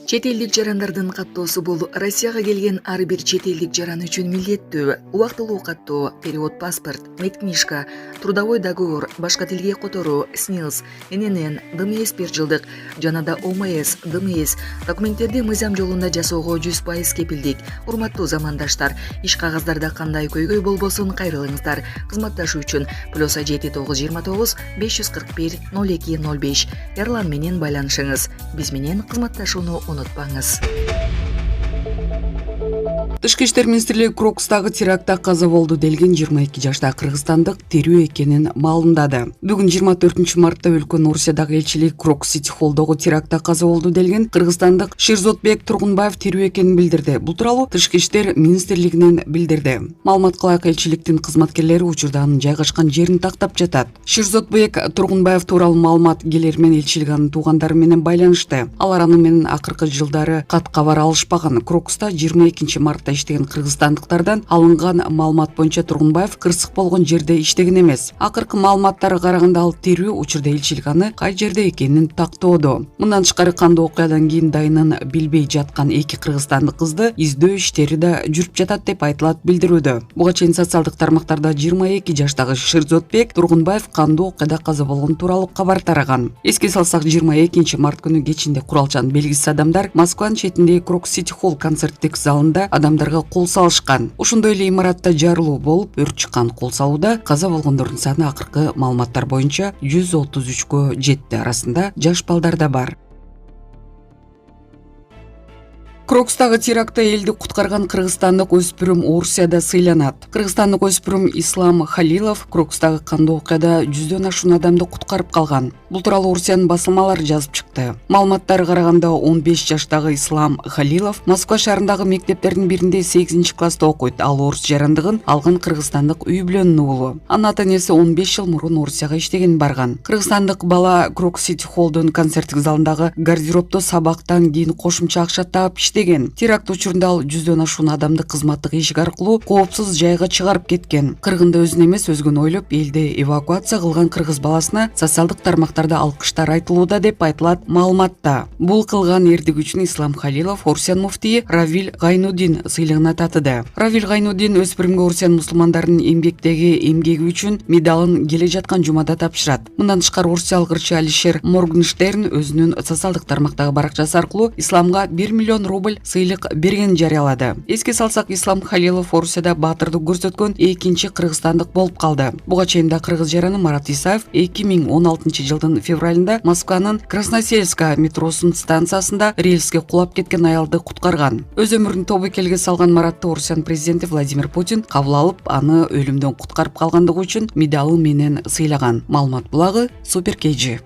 Чет элдик жарандардын каттоосу бул Россияга келген ар бир чет элдик жаран үчүн милдеттүү. Убактылуу каттоо, перевод паспорт, медкнижка, трудовой договор, башка тилге которуу, СНИЛС, ННН, ДМС 1 жылдык жана да ОМС, ДМС документтерди мыйзам жолунда жасоого 100% кепилдик. Урматтуу замандаштар, иш кагаздарда кандай көйгөй болбосун кайрылыңыздар. Кызматташуу үчүн +7 929 541 0205 Эрлан менен байланышыңыз. Биз менен кызматташууну унутпаңыз. Тышкы иштер министрлиги Крокустагы терактта каза болду делген 22 жаштагы кыргызстандык тирүү экенин маалымдады. Бүгүн 24 мартта өлкөнүн Орусиядагы элчилиги Крокус Сити Холлдогу терактта каза болду делген кыргызстандык Ширзотбек Тургунбаев тирүү экенин билдирди. Бул тууралуу Тышкы иштер министрлигинен билдирди. Маалымат кылайык, элчиликтин кызматкерлери учурда анын жайгашкан жерин тактап жатат. Ширзотбек Тургунбаев тууралуу маалымат келер менен элчилик анын туугандары менен байланышты. Алар аны менен акыркы жылдары кат кабар алышпаган. Крокуста 22 мартта иштеген кыргызстандыктардан алынган маалымат боюнча Тургунбаев кырсык болгон жерде иштеген эмес. Акыркы маалыматтарга караганда ал тирүү, учурда элчилик аны кай жерде экенин тактоодо. Мындан тышкары кандуу окуядан кийин дайынын билбей жаткан эки кыргызстандык кызды издөө иштери да жүрүп жатат деп айтылат билдирүүдө. Буга чейин социалдык тармактарда 22 жаштагы Ширзотбек Тургунбаев кандуу окуяда каза болгон тууралуу кабар тараган. Эске салсак, 22 март күнү кечинде куралчан белгисиз адамдар Москванын четиндеги Крокус Сити Холл концерттик залында адамдарга кол салышкан. Ошондой эле имаратта жарылуу болуп, өрт чыккан. Кол салууда каза болгондордун саны акыркы маалыматтар боюнча 133кө жетти. Арасында жаш балдар да бар. Крокустагы терактта элди куткарган кыргызстандык өспүрүм Орусияда сыйланат. Кыргызстандык өспүрүм Ислам Халилов Крокустагы кандуу окуяда 100дөн ашуун адамды куткарып калган. Бул тууралуу Орусиянын басылмалары жазып чыкты. Маалыматтарга караганда 15 жаштагы Ислам Халилов Москва шаарындагы мектептердин биринде 8-класста окуйт. Ал орус жарандыгын алган кыргызстандык үй бүлөнүн уулу. Анын ата-энеси 15 жыл мурун Орусияга иштеген барган. Кыргызстандык бала Крокус Сити Холлдун концерттик залындагы гардеробдо сабактан кийин кошумча акча таап иштеген. Теракт учурунда ал 100дөн ашуун адамды кызматтык эшик аркылуу коопсуз жайга чыгарып кеткен. Кыргында өзүн эмес, өзгөнү ойлоп элди эвакуация кылган кыргыз баласына социалдык тармактарда алкыштар айтылууда деп айтылат маалыматта. Бул кылган эрдик үчүн Ислам Халилов Орусиянын муфтийи Равиль Гайнуддин сыйлыгына татыды. Равиль Гайнуддин өспүрүмгө Орусиянын мусулмандарынын эмгектеги эмгеги үчүн медалын келе жаткан жумада тапшырат. Мындан тышкары орусиялык ырчы Алишер Моргенштерн өзүнүн социалдык тармактагы баракчасы аркылуу Исламга 1 миллион рубль сыйлык бергенин жарыялады. Эске салсак, Ислам Халилов Орусияда баатырдык көрсөткөн экинчи кыргызстандык болуп калды. Буга чейин да кыргыз жараны Марат Исаев 2016 жылдын февралында Москванын Красносельска метросунун станциясында рельске кулап кеткен аялды куткарган. Өз өмүрүн тобокелге салган Маратты Орусиянын президенти Владимир Путин кабыл алып, аны өлүмдөн куткарып калгандыгы үчүн медалы менен сыйлаган. Маалымат булагы Супер KG.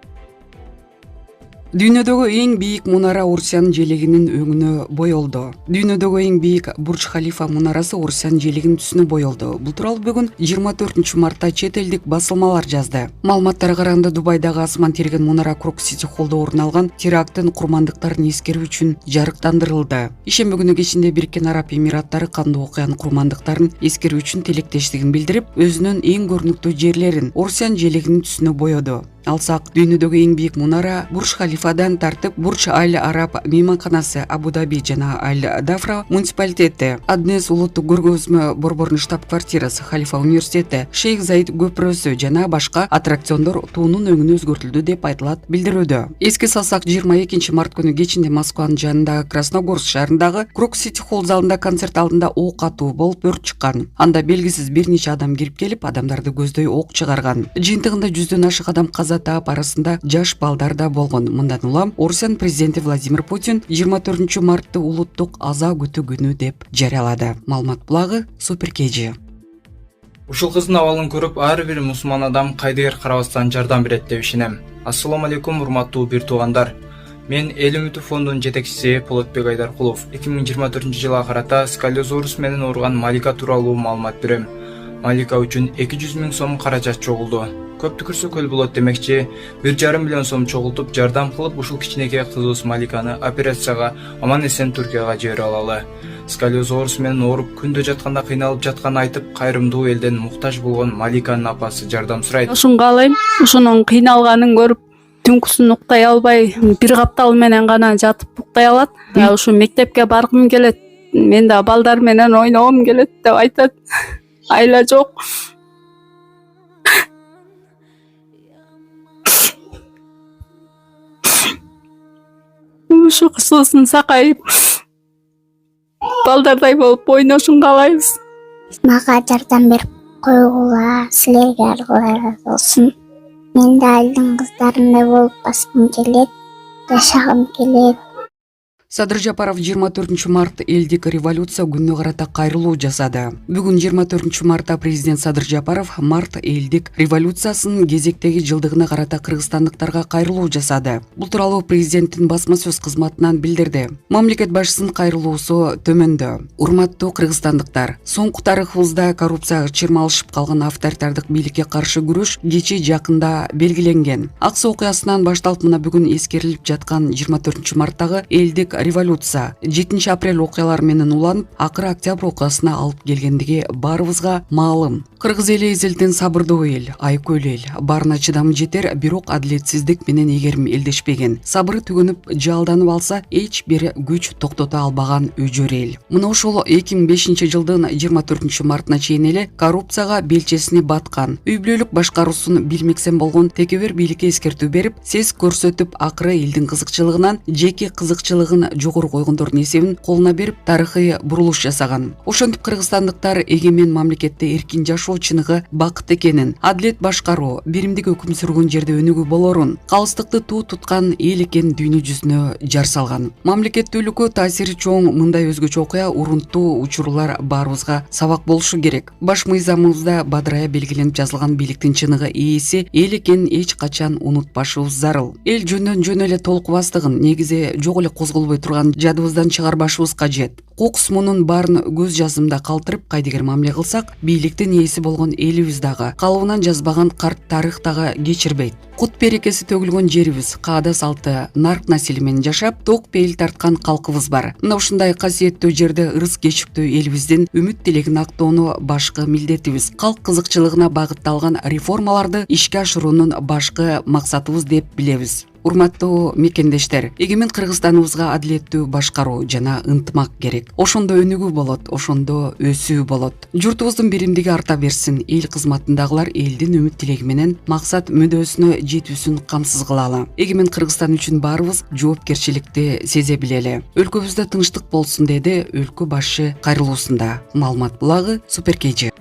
Дүйнөдөгү эң бийик мунара Орусиянын желегинин өңүнө боелду. Дүйнөдөгү эң бийик Бурдж Халифа мунарасы Орусиянын желегинин түсүнө боелду. Бул тууралуу бүгүн 24 мартта чет элдик басылмалар жазды. Маалыматтарга караганда, Дубайдагы асман терген мунара Крокус Сити Холлдо орун алган теракттын курмандыктарын эскерүү үчүн жарыктандырылды. Ишемби күнү кечинде Бириккен Араб Эмираттары кандуу окуянын курмандыктарын эскерүү үчүн тилектештигин билдирип, өзүнүн эң көрүнүктүү жерлерин Орусиянын желегинин түсүнө боёду. Алсак, дүйнөдөгү эң бийик мунара Бурдж Халифадан тартып Бурдж Аль-Араб мейманканасы, Абу-Даби жана Аль-Дафра муниципалитети, Аднес улуттук көргөзмө борборунун штаб-квартирасы, Халифа университети, Шейх Заид көпүрөсү жана башка аттракциондор туунун өңүнө өзгөртүлдү деп айтылат билдирүүдө. Эске салсак, 22 март күнү кечинде Москванын жанындагы Красногорск шаарындагы Крокус Сити Холл залында концерт алдында ок атуу болуп өрт чыккан. Анда белгисиз бир нече адам кирип келип, адамдарды көздөй ок чыгарган. Жыйынтыгында 100дөн ашык адам каза таап, арасында жаш балдар да болгон. Мындан улам Орусиянын президенти Владимир Путин 24 мартты улуттук аза күтүү күнү деп жарыялады. Маалымат булагы Супер KG. Ушул кыздын абалын көрүп, ар бир мусулман адам кайдыгер карабастан жардам берет деп ишенем. Ассаламу алейкум, урматтуу бир туугандар. Мен Эл үмүтү фондунун жетекчиси Полотбек Айдаркулов 2024 жылга карата сколиоз менен ооруган Малика тууралуу маалымат берем. Малика үчүн 200 000 сом каражат чогулду. Көп түкүрсө көл болот демекчи, 1,5 миллион сом чогултуп жардам кылып, ушул кичинекей кызыбыз Маликаны операцияга аман эсен Түркияга жибере алалы. Сколиоз менен ооруп, күндө жатканда кыйналып жатканын айтып, кайрымдуу элден муктаж болгон Маликанын апасы жардам сурайт. Ошун каалайм, ошонун кыйналганын көрүп түнкүсүн уктай албай бир каптал менен гана жатып уктай алат. Ушу мектепке баргым келет, мен да балдар менен ойногум келет деп айтат. Айла жок. Ушу кышылсын сакайып балдардай болуп ойношун каалайбыз. Мага жардам берип койгула, силерге аргылар болсун. Мен да элдин кыздарындай болуп баскым келет, жашагым келет. Садыр Жапаров 24 март элдик революция күнүнө карата кайрылуу жасады. Бүгүн 24 мартта президент Садыр Жапаров март элдик революциясынын кезектеги жылдыгына карата кыргызстандыктарга кайрылуу жасады. Бул тууралуу президенттин басма сөз кызматынан билдирди. Мамлекет башчысынын кайрылуусу төмөндө. Урматтуу кыргызстандыктар, соңку тарыхыбызда коррупцияга чырмалышып калган авторитардык бийликке каршы күрөш кечи жакында белгиленген. Аксы окуясынан башталып мына бүгүн эскерилип жаткан 24 марттагы элдик революция 7 апрель окуялары менен уланып, акыры октябрь окуясына алып келгендиги баарыбызга маалым. Кыргыз эли эзелтен сабырдуу эл, айкөл эл, баарына чыдамы жетер, бирок адилетсиздик менен эгерим элдешпеген. Сабыры түгөнүп, жалданып алса, эч бир күч токтото албаган өжөр эл. Мына ошол 2005 жылдын 24 мартына чейин эле коррупцияга белчесине баткан, үй бүлөлүк башкаруусун билмексен болгон текебер бийликке эскертүү берип, сес көрсөтүп, акыры элдин кызыкчылыгынан жеке кызыкчылыгын жогору койгондордун эсебин колуна берип, тарыхый бурулуш жасаган. Ошентип кыргызстандыктар эгемен мамлекетте эркин жашоо чыныгы бакыт экенин, адилет башкаруу, биримдик өкүм сүргөн жерде өнүгүү болорун, калыстыкты туу туткан эл экенин дүйнө жүзүнө жар салган. Мамлекеттүүлүккө таасири чоң мындай өзгөчө окуя, урунттуу учурлар баарыбызга сабак болушу керек. Баш мыйзамыбызда бадырая белгиленип жазылган бийликтин чыныгы ээси эл экенин эч качан унутпашыбыз зарыл. Эл жөндөн жөн эле толкубастыгын, негизи жок эле козголбой турган жадыбыздан чыгарбашыбыз кажет. Кокус мунун баарын көз жазымда калтырып, кайдыгер мамиле кылсак, бийликтин ээси болгон элибиз дагы, калыбынан жазбаган карт тарых дагы кечирбейт. Кут берекеси төгүлгөн жерибиз, каада салты, нарк насили менен жашап, ток пейил тарткан калкыбыз бар. Мына ушундай касиеттүү жерде ырыс кечиктүү элибиздин үмүт тилегин актоону башкы милдетибиз. Калк кызыкчылыгына багытталган реформаларды ишке ашыруунун башкы максатыбыз деп билебиз. Урматтуу мекендештер, эгемен Кыргызстаныбызга адилеттүү башкаруу жана ынтымак керек. Ошондо өнүгүү болот, ошондо өсүү болот. Журтубуздун биримдиги арта берсин, эл кызматындагылар элдин үмүт тилеги менен максат мүдөөсүнө жетүүсүн камсыз кылалы. Эгемен Кыргызстан үчүн баарыбыз жоопкерчиликти сезе билели. Өлкөбүздө тынчтык болсун деди өлкө башчы кайрылуусунда. Маалымат булагы Суперкейджи.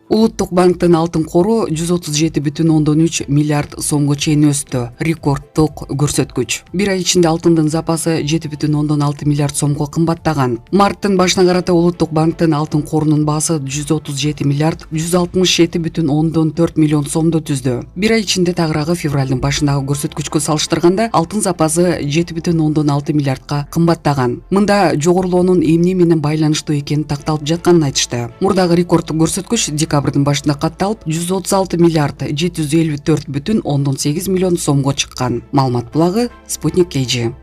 Улуттук банктын алтын кору 137,3 миллиард сомго чейин өстү. Рекордтук көрсөткүч. Бир ай ичинде алтындын запасы 7,6 миллиард сомго кымбаттаган. Марттын башына карата Улуттук банктын алтын корунун баасы 137 миллиард 167,4 миллион сомду түздү. Бир ай ичинде тагыраагы февралдын башындагы көрсөткүчкө салыштырганда алтын запасы 7,6 миллиардка кымбаттаган. Мында жогорулоонун эмне менен байланыштуу экени такталып жатканын айтышты. Мурдагы рекордтук көрсөткүч декабрдын башында катталып 136 миллиард 754,8 миллион сомго чыккан. Маалымат булагы Спутник Кейджи.